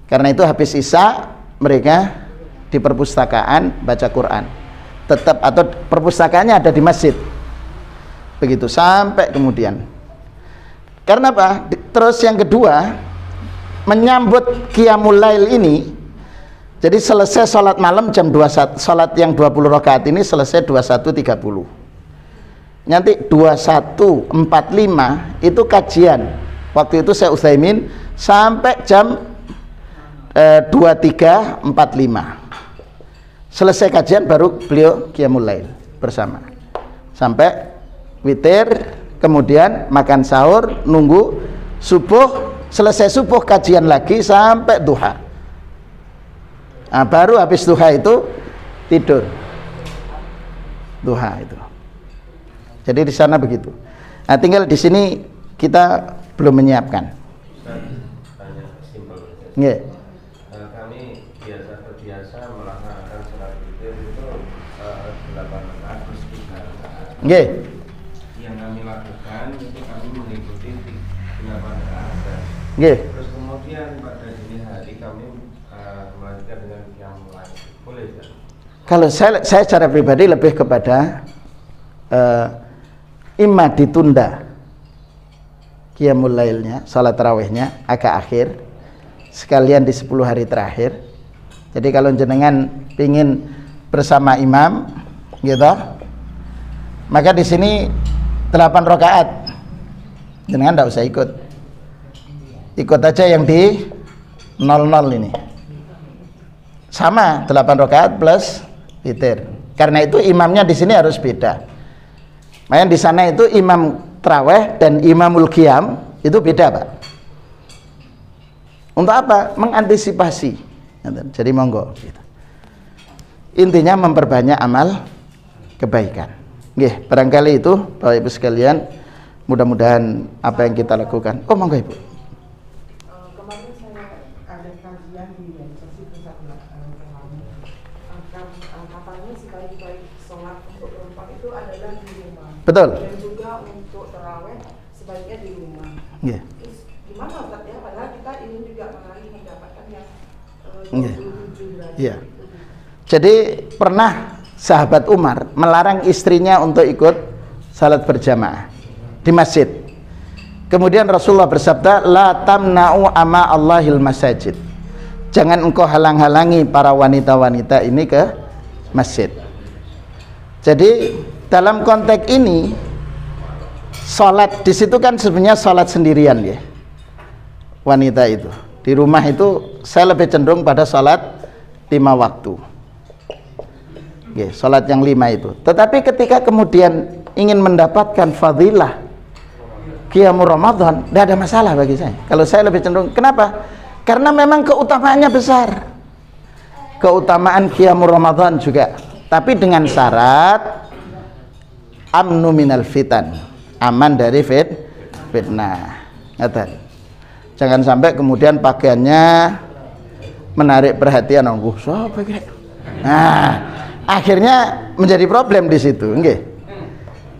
Karena itu habis Isya mereka di perpustakaan baca Quran. Tetap atau perpustakaannya ada di masjid. Begitu sampai kemudian. Karena apa? Terus yang kedua, menyambut qiyamul lail ini. Jadi selesai sholat malam jam 21, sholat yang 20 rakaat ini selesai 21.30. Nanti 21.45 itu kajian. Waktu itu saya Utsaimin sampai jam 23.45. Selesai kajian baru beliau qiyamul lail bersama. Sampai witir, kemudian makan sahur, nunggu subuh, selesai subuh kajian lagi sampai duha. Nah, baru habis duha itu tidur. Duha itu. Jadi di sana begitu. Nah, tinggal di sini kita belum menyiapkan. Tanya simpel. Nggih. Kami terbiasa melaksanakan sholat witir itu 8 rakaat plus 3 rakaat. Nggih. Yang kami lakukan itu kami mengikuti 8 rakaat. Nggih. Terus kemudian pada dini hari kami melanjutkan dengan yang lain. Boleh tidak? Kalau saya secara pribadi lebih kepada imma ditunda qiyamul lailnya, salat tarawihnya agak akhir sekalian di 10 hari terakhir. Jadi kalau jenengan pingin bersama imam gitu, maka di sini 8 rakaat jenengan tidak usah ikut aja yang di 00 ini sama 8 rakaat plus witir. Karena itu imamnya di sini harus beda. Makanya di sana itu imam tarawih dan imamul qiyam itu beda, Pak. Untuk apa? Mengantisipasi. Jadi monggo. Intinya memperbanyak amal kebaikan. Nggih, barangkali itu Bapak Ibu sekalian, mudah-mudahan apa yang kita lakukan. Oh, monggo Ibu. Kemarin saya ada kajian di organisasi adalah di rumah. Betul. Dan juga untuk tarawih sebaiknya di rumah. Nggih. Terus gimana Ustaz ya? Padahal kita ingin juga meraih mendapatkan yang Nggih. 27 derajat. Iya. Jadi pernah sahabat Umar melarang istrinya untuk ikut salat berjamaah di masjid. Kemudian Rasulullah bersabda, la tamna'u ama Allahil masajid. Jangan engkau halang-halangi para wanita-wanita ini ke masjid. Jadi dalam konteks ini salat di situ kan sebenarnya salat sendirian ya. Wanita itu di rumah itu saya lebih cenderung pada salat 5 waktu. Oke, salat yang 5 itu. Tetapi ketika kemudian ingin mendapatkan fadilah Qiyamul Ramadan, tidak ada masalah bagi saya. Kalau saya lebih cenderung, kenapa? Karena memang keutamaannya besar. Keutamaan Qiyamul Ramadan juga. Tapi dengan syarat amnu minal fitan, aman dari fitnah. Jangan sampai kemudian pakaiannya menarik perhatian orang. Nah, akhirnya menjadi problem di situ, nggih.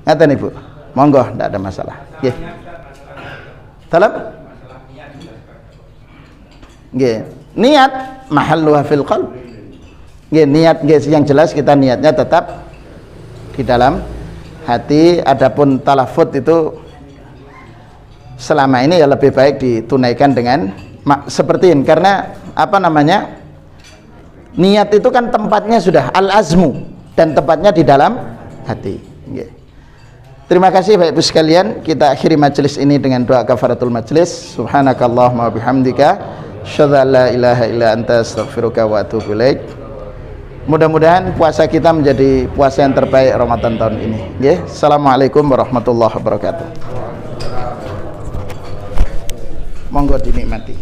Ngaten Ibu. Monggo, tidak ada masalah. Nggih. Dalam nggih. Niat mahalluha fil qalb. Nggih, niat nggih yang jelas kita niatnya tetap di dalam hati. Adapun talafut itu selama ini ya lebih baik ditunaikan dengan seperti ini, karena apa namanya? Niat itu kan tempatnya sudah al-azmu dan tempatnya di dalam hati. Nggih. Terima kasih Bapak Ibu sekalian, kita akhiri majelis ini dengan doa kafaratul majelis. Subhanakallahumma wa bihamdika asyhadu an la ilaha illa anta astaghfiruka wa atubu ilaik. Mudah-mudahan puasa kita menjadi puasa yang terbaik Ramadan tahun ini. Nggih. Assalamualaikum warahmatullahi wabarakatuh. Monggo dinikmati.